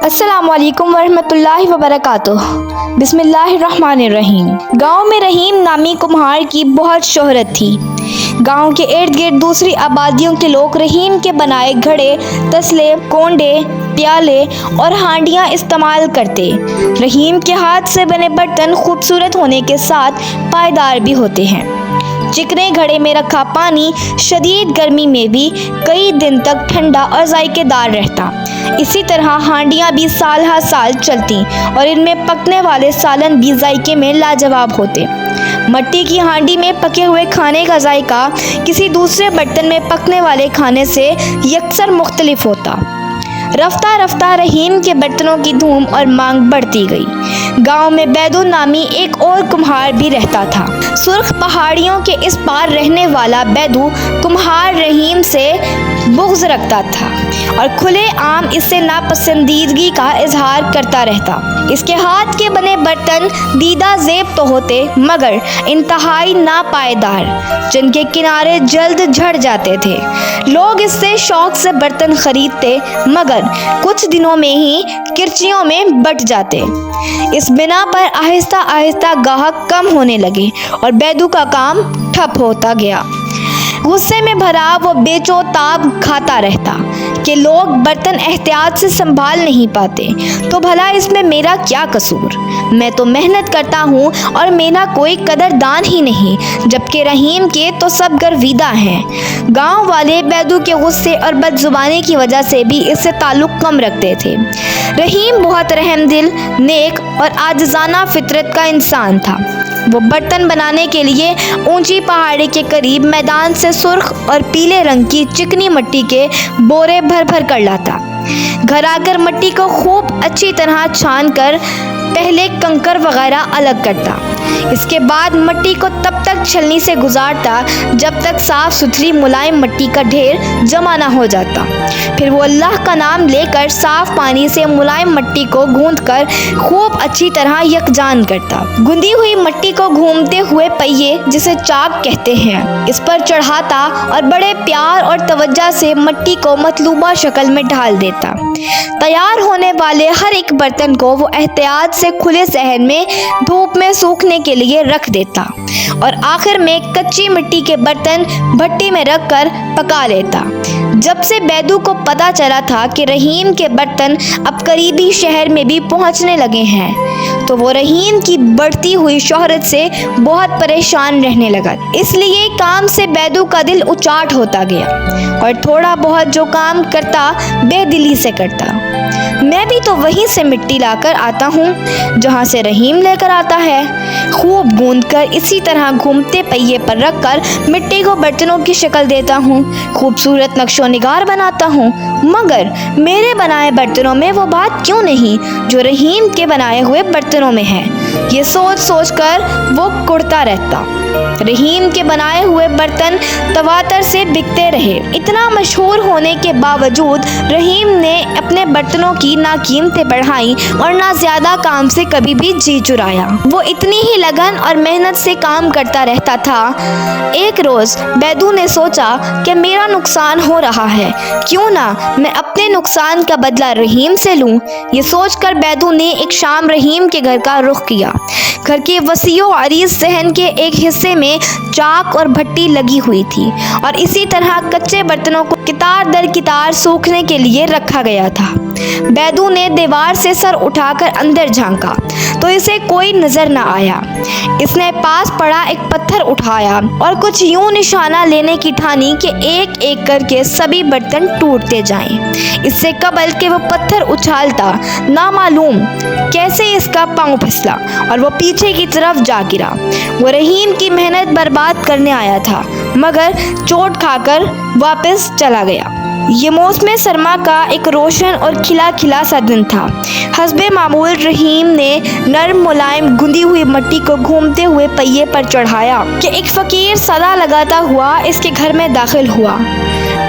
السلام علیکم ورحمۃ اللہ وبرکاتہ۔ بسم اللہ الرحمن الرحیم۔ گاؤں میں رحیم نامی کمہار کی بہت شہرت تھی۔ گاؤں کے ارد گرد دوسری آبادیوں کے لوگ رحیم کے بنائے گھڑے، تسلے، کونڈے، پیالے اور ہانڈیاں استعمال کرتے۔ رحیم کے ہاتھ سے بنے برتن خوبصورت ہونے کے ساتھ پائیدار بھی ہوتے ہیں۔ چکنے گھڑے میں رکھا پانی شدید گرمی میں بھی کئی دن تک ٹھنڈا اور ذائقے دار رہتا۔ اسی طرح ہانڈیاں بھی سال ہر سال چلتی اور ان میں پکنے والے سالن بھی ذائقے میں لاجواب ہوتے۔ مٹی کی ہانڈی میں پکے ہوئے کھانے کا ذائقہ کسی دوسرے برتن میں پکنے والے کھانے سے یکسر مختلف ہوتا۔ رفتہ رفتہ رحیم کے برتنوں کی دھوم اور مانگ بڑھتی گئی۔ گاؤں میں بیدو نامی ایک اور کمہار بھی رہتا تھا۔ سرخ پہاڑیوں کے اس پار رہنے والا بیدو کمہار رحیم سے بغض رکھتا تھا اور کھلے عام اس سے ناپسندیدگی کا اظہار کرتا رہتا۔ اس کے ہاتھ کے بنے برتن دیدہ زیب تو ہوتے مگر انتہائی ناپائیدار، جن کے کنارے جلد جھڑ جاتے تھے۔ لوگ اس سے شوق سے برتن خریدتے مگر کچھ دنوں میں ہی کرچیوں میں بٹ جاتے۔ اس بنا پر آہستہ آہستہ گاہک کم ہونے لگے اور بیدو کا کام ٹھپ ہوتا گیا۔ غصے میں بھرا وہ بیچو تاب کھاتا رہتا کہ لوگ برتن احتیاط سے سنبھال نہیں پاتے تو بھلا اس میں میرا کیا قصور؟ میں تو محنت کرتا ہوں اور میرا کوئی قدردان ہی نہیں، جبکہ رحیم کے تو سب گرویدہ ہیں۔ گاؤں والے بیدو کے غصے اور بد زبانی کی وجہ سے بھی اس سے تعلق کم رکھتے تھے۔ رحیم بہت رحم دل، نیک اور عاجزانہ فطرت کا انسان تھا۔ وہ برتن بنانے کے لیے اونچی پہاڑی کے قریب میدان سے سرخ اور پیلے رنگ کی چکنی مٹی کے بورے بھر بھر کر لاتا۔ گھر آ کر مٹی کو خوب اچھی طرح چھان کر پہلے کنکر وغیرہ الگ کرتا۔ اس کے بعد مٹی کو تب تک چھلنی سے گزارتا جب تک صاف ستھری ملائم مٹی کا ڈھیر جمع نہ ہو جاتا۔ پھر وہ اللہ کا نام لے کر صاف پانی سے ملائم مٹی کو گوندھ کر خوب اچھی طرح یکجان کرتا۔ گوندھی ہوئی مٹی کو گھومتے ہوئے پہیے، جسے چاک کہتے ہیں، اس پر چڑھاتا اور بڑے پیار اور توجہ سے مٹی کو مطلوبہ شکل میں ڈھال دیتا۔ تیار ہونے والے ہر ایک برتن کو وہ احتیاط سے کھلے صحن میں دھوپ میں سوکھنے کے لیے رکھ دیتا اور آخر میں کچی مٹی کے برتن بھٹی میں رکھ کر پکا لیتا۔ جب سے بیدو کو پتہ چلا تھا کہ رحیم کے برتن اب قریبی شہر میں بھی پہنچنے لگے ہیں تو وہ رحیم کی بڑھتی ہوئی شہرت سے بہت پریشان رہنے لگا۔ اس لیے کام سے بیدو کا دل اچاٹ ہوتا گیا اور تھوڑا بہت جو کام کرتا بے دلی سے کرتا۔ میں بھی تو وہیں سے مٹی لا کر آتا ہوں جہاں سے رحیم لے کر آتا ہے۔ خوب گوندھ کر اسی طرح گھومتے پہیے پر رکھ کر مٹی کو برتنوں کی شکل دیتا ہوں، خوبصورت نقش و نگار بناتا ہوں، مگر میرے بنائے برتنوں میں وہ بات کیوں نہیں جو رحیم کے بنائے ہوئے برتنوں میں ہے؟ یہ سوچ سوچ کر وہ کڑتا رہتا۔ رحیم کے بنائے ہوئے برتن تواتر سے بکتے رہے۔ اتنا مشہور ہونے کے باوجود رحیم نے اپنے برتنوں کی نہ قیمتیں بڑھائیں اور نہ زیادہ کام سے کبھی بھی جی چرایا۔ وہ اتنی ہی لگن اور محنت سے کام کرتا رہتا تھا۔ ایک روز بیدو نے سوچا کہ میرا نقصان ہو رہا ہے، کیوں نہ میں اپنے نقصان کا بدلہ رحیم سے لوں۔ یہ سوچ کر بیدو نے ایک شام رحیم کے گھر کا رخ کیا۔ گھر کے وسیع و عریض صحن کے ایک حصے میں چاک اور بھٹی لگی ہوئی تھی اور اسی طرح کچے برتنوں کو کتار در کتار سوکھنے کے لیے رکھا گیا تھا۔ بیدو نے دیوار سے سر اٹھا کر اندر جھانکا تو اسے کوئی نظر نہ آیا۔ اس نے پاس پڑا ایک پتھر اٹھایا اور کچھ یوں نشانہ لینے کی ٹھانی کہ ایک ایک کر کے سبھی برتن ٹوٹتے جائیں۔ اس سے قبل کہ وہ پتھر اچھالتا، نامعلوم کیسے اس کا پاؤں پھسلا اور وہ پیچھے کی طرف جا گرا۔ وہ رحیم کی محنت برباد کرنے آیا تھا مگر چوٹ کھا کر واپس چلا گیا۔ یہ موسم سرما کا ایک روشن اور کھلا کھلا سا دن تھا۔ حسب معمول رحیم نے نرم ملائم گندی ہوئی مٹی کو گھومتے ہوئے پہیے پر چڑھایا کہ ایک فقیر صدا لگاتا ہوا اس کے گھر میں داخل ہوا۔